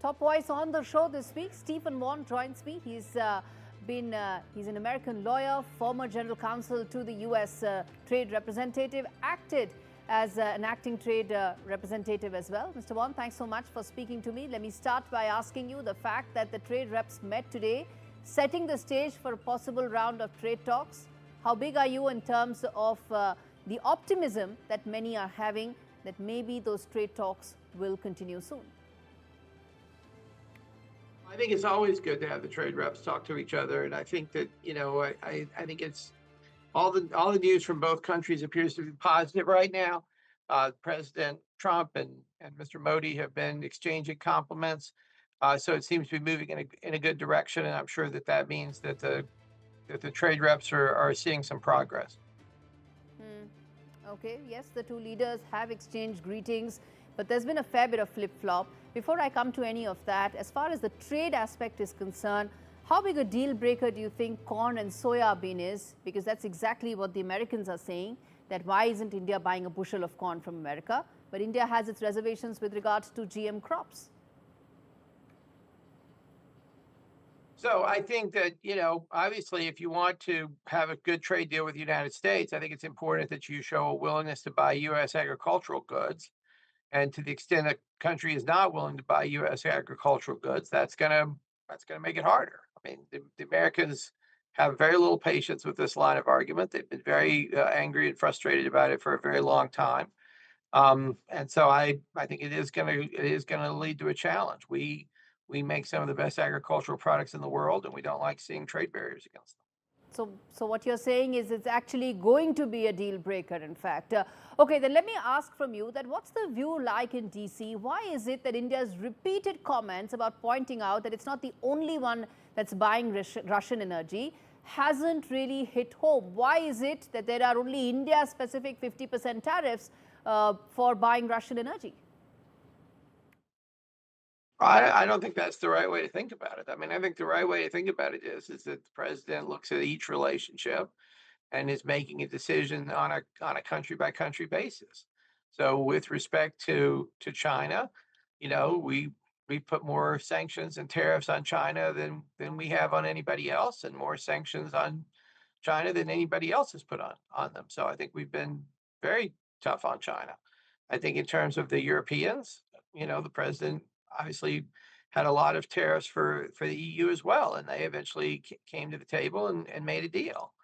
Top voice on the show this week, Stephen Vaughn joins me. He's an American lawyer, former general counsel to the US trade representative, acted as an acting trade representative as well. Mr. Vaughn, thanks so much for speaking to me. Let me start by asking you the fact that the trade reps met today, setting the stage for a possible round of trade talks. How big are you in terms of the optimism that many are having that maybe those trade talks will continue soon? I think it's always good to have the trade reps talk to each other, and I think that I think it's all the news from both countries appears to be positive right now. President Trump and Mr. Modi have been exchanging compliments, so it seems to be moving in a good direction, and I'm sure that means that the trade reps are seeing some progress. Okay, yes, the two leaders have exchanged greetings, but there's been a fair bit of flip-flop. Before I come to any of that, as far as the trade aspect is concerned, how big a deal breaker do you think corn and soya bean is? Because that's exactly what the Americans are saying, that why isn't India buying a bushel of corn from America? But India has its reservations with regards to GM crops. So I think that, obviously, if you want to have a good trade deal with the United States, I think it's important that you show a willingness to buy U.S. agricultural goods. And to the extent that country is not willing to buy U.S. agricultural goods, that's gonna make it harder. I mean, the Americans have very little patience with this line of argument. They've been very angry and frustrated about it for a very long time. And so I think it is gonna lead to a challenge. We make some of the best agricultural products in the world, and we don't like seeing trade barriers against them. So what you're saying is it's actually going to be a deal breaker, in fact. Okay, then let me ask from you that what's the view like in DC? Why is it that India's repeated comments about pointing out that it's not the only one that's buying Russian energy hasn't really hit home? Why is it that there are only India-specific 50% tariffs for buying Russian energy? I don't think that's the right way to think about it. I mean, I think the right way to think about it is that the president looks at each relationship and is making a decision on a country by country basis. So with respect to China, we put more sanctions and tariffs on China than we have on anybody else, and more sanctions on China than anybody else has put on them. So I think we've been very tough on China. I think in terms of the Europeans, the president obviously had a lot of tariffs for the EU as well, and they eventually came to the table and made a deal.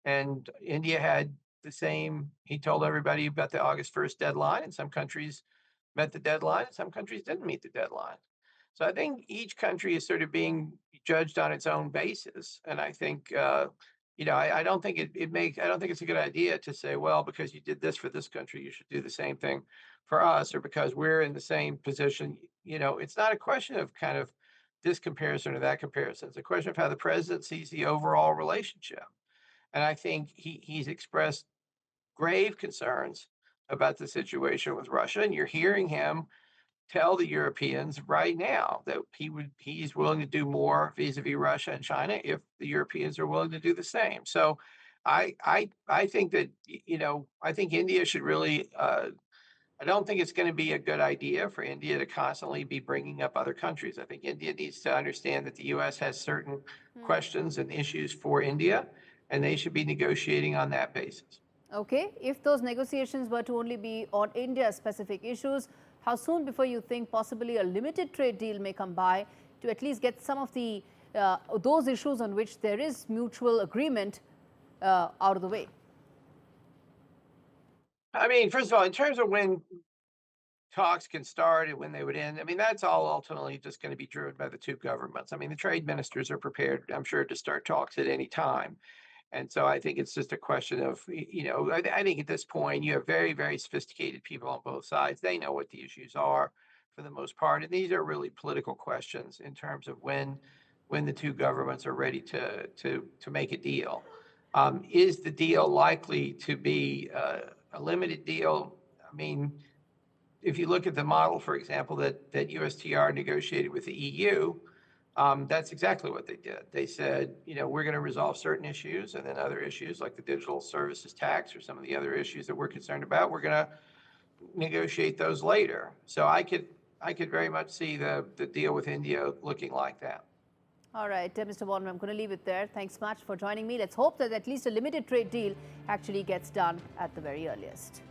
And India had the same. He told everybody about the August 1st deadline, and some countries met the deadline, and some countries didn't meet the deadline. So I think each country is sort of being judged on its own basis, and I think I don't think I don't think it's a good idea to say, well, because you did this for this country, you should do the same thing for us, or because we're in the same position. It's not a question of kind of this comparison or that comparison. It's a question of how the president sees the overall relationship. And I think he's expressed grave concerns about the situation with Russia. And you're hearing him tell the Europeans right now that he's willing to do more vis-a-vis Russia and China if the Europeans are willing to do the same. So I think that, I think India should really, I don't think it's going to be a good idea for India to constantly be bringing up other countries. I think India needs to understand that the U.S. has certain questions and issues for India, and they should be negotiating on that basis. Okay, if those negotiations were to only be on India-specific issues, how soon before you think possibly a limited trade deal may come by to at least get some of the those issues on which there is mutual agreement out of the way? I mean, first of all, in terms of when talks can start and when they would end, I mean, that's all ultimately just going to be driven by the two governments. I mean, the trade ministers are prepared, I'm sure, to start talks at any time. And so I think it's just a question of, I think at this point you have very, very sophisticated people on both sides. They know what the issues are for the most part. And these are really political questions in terms of when the two governments are ready to make a deal. Is the deal likely to be a limited deal? I mean, if you look at the model, for example, that USTR negotiated with the EU, that's exactly what they did. They said, we're going to resolve certain issues, and then other issues like the digital services tax or some of the other issues that we're concerned about, we're going to negotiate those later. So I I could very much see the deal with India looking like that. All right, Mr. Vaughn, I'm going to leave it there. Thanks much for joining me. Let's hope that at least a limited trade deal actually gets done at the very earliest.